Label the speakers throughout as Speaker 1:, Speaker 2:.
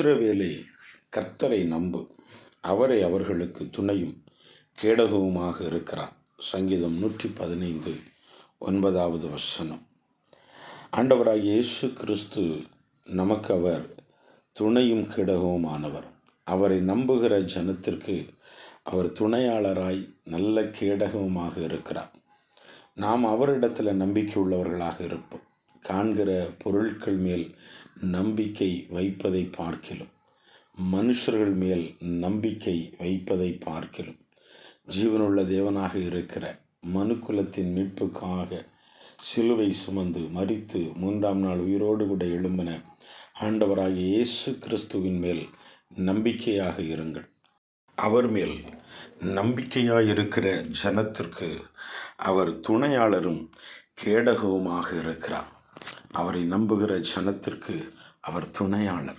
Speaker 1: இஸ்ரவேலே, கர்த்தரை நம்பு, அவரை அவர்களுக்கு துணையும் கேடகவுமாக இருக்கிறார். சங்கீதம் 115 9வது வசனம். ஆண்டவராகிய இயேசு கிறிஸ்து நமக்கு அவர் துணையும் கேடகவுமானவர். அவரை நம்புகிற ஜனத்திற்கு அவர் துணையாளராய் நல்ல கேடகவுமாக இருக்கிறார். நாம் அவரிடத்தில் நம்பிக்கை உள்ளவர்களாக இருப்போம். காண்கிற பொருட்கள் மேல் நம்பிக்கை வைப்பதை பார்க்கிலும், மனுஷர்கள் மேல் நம்பிக்கை வைப்பதை பார்க்கிலும், ஜீவனுள்ள தேவனாக இருக்கிற மனுக்குலத்தின் மீட்புக்காக சிலுவை சுமந்து மரித்து 3ஆம் நாள் உயிரோடு கூட எழும்பின ஆண்டவராகிய இயேசு கிறிஸ்துவின் மேல் நம்பிக்கையாக இருங்கள். அவர் மேல் நம்பிக்கையாயிருக்கிற ஜனத்திற்கு அவர் துணையாளரும் கேடகவுமாக இருக்கிறார். அவரை நம்புகிற ஜனத்திற்கு அவர் துணையாளர்,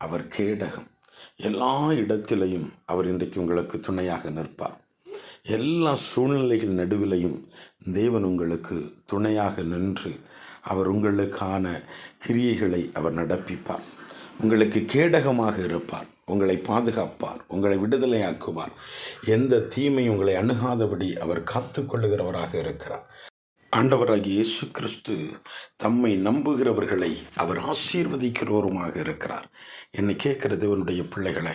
Speaker 1: அவர் கேடகம். எல்லா இடத்திலையும் அவர் இன்றைக்கு உங்களுக்கு துணையாக நிற்பார். எல்லா சூழ்நிலைகள் நடுவிலையும் தேவன் உங்களுக்கு துணையாக நின்று அவர் உங்களுக்கான கிரியைகளை அவர் நடப்பிப்பார். உங்களுக்கு கேடகமாக இருப்பார், உங்களை பாதுகாப்பார், உங்களை விடுதலையாக்குவார். எந்த தீமையும் உங்களை அணுகாதபடி அவர் காத்து கொள்ளுகிறவராக இருக்கிறார். ஆண்டவராகிய இயேசு கிறிஸ்து தம்மை நம்புகிறவர்களை அவர் ஆசீர்வதிக்கிறவருமாக இருக்கிறார். என்னை கேட்குற தேவனுடைய பிள்ளைகளை,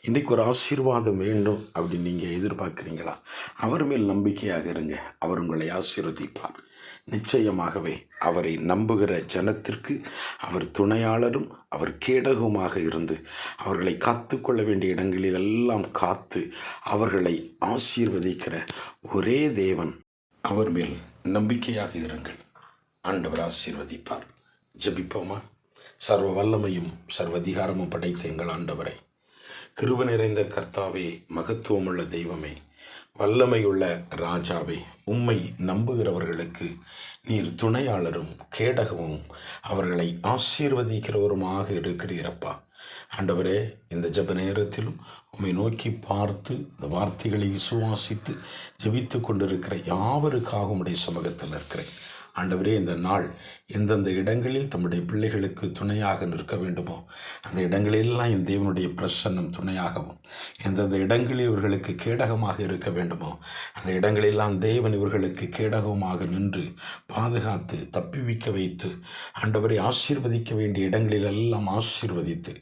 Speaker 1: இன்றைக்கு ஒரு ஆசீர்வாதம் வேண்டும் அப்படின்னு நீங்கள் எதிர்பார்க்குறீங்களா? அவர் மேல் நம்பிக்கையாக இருங்க, அவர் உங்களை ஆசீர்வதிப்பார். நிச்சயமாகவே அவரை நம்புகிற ஜனத்திற்கு அவர் துணையாளரும் அவர் கேடகமாக இருந்து அவர்களை காத்து கொள்ள வேண்டிய இடங்களில் எல்லாம் காத்து அவர்களை ஆசீர்வதிக்கிற ஒரே தேவன். அவர் மேல் நம்பிக்கையாக இருங்கள், ஆண்டவர் ஆசீர்வதிப்பார். ஜெபிப்போமா? சர்வ வல்லமையும் சர்வ அதிகாரமும் படைத்த எங்கள் ஆண்டவரை, கிருபை நிறைந்த கர்த்தாவே, மகத்துவமுள்ள தெய்வமே, வல்லமையுள்ள ராஜாவே, உம்மை நம்புகிறவர்களுக்கு நீர் துணையாளரும் கேடகமும் அவர்களை ஆசீர்வதிக்கிறவருமாக இருக்கிறீரப்பா. ஆண்டவரே, இந்த ஜெப நேரத்திலும் உம்மை நோக்கி பார்த்து இந்த வார்த்தைகளை விசுவாசித்து ஜெபித்து கொண்டிருக்கிற யாவருக்காக உம்முடைய சமூகத்தில் இருக்கிறேன். ஆண்டவரே, இந்த நாள் எந்தெந்த இடங்களில் தம்முடைய பிள்ளைகளுக்கு துணையாக நிற்க வேண்டுமோ அந்த இடங்களெல்லாம் என் தேவனுடைய பிரசன்னம் துணையாகவும், எந்தெந்த இடங்களில் இவர்களுக்கு கேடகமாக இருக்க வேண்டுமோ அந்த இடங்களெல்லாம் தேவன் இவர்களுக்கு கேடகமாக நின்று பாதுகாத்து தப்பிவிக்க வைத்து ஆண்டவரை ஆசீர்வதிக்க வேண்டிய இடங்களிலெல்லாம் ஆசீர்வதித்து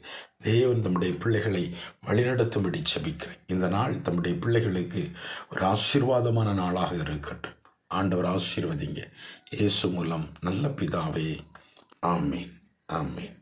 Speaker 1: தேவன் தம்முடைய பிள்ளைகளை வழிநடத்தும்படி ஜெபிக்கிறேன். இந்த நாள் தம்முடைய பிள்ளைகளுக்கு ஒரு ஆசீர்வாதமான நாளாக இருக்கட்டும். ஆண்டவர் ஆசீர்வதிங்க. இயேசு மூலம் நல்ல பிதாவே, ஆமீன், ஆமீன்.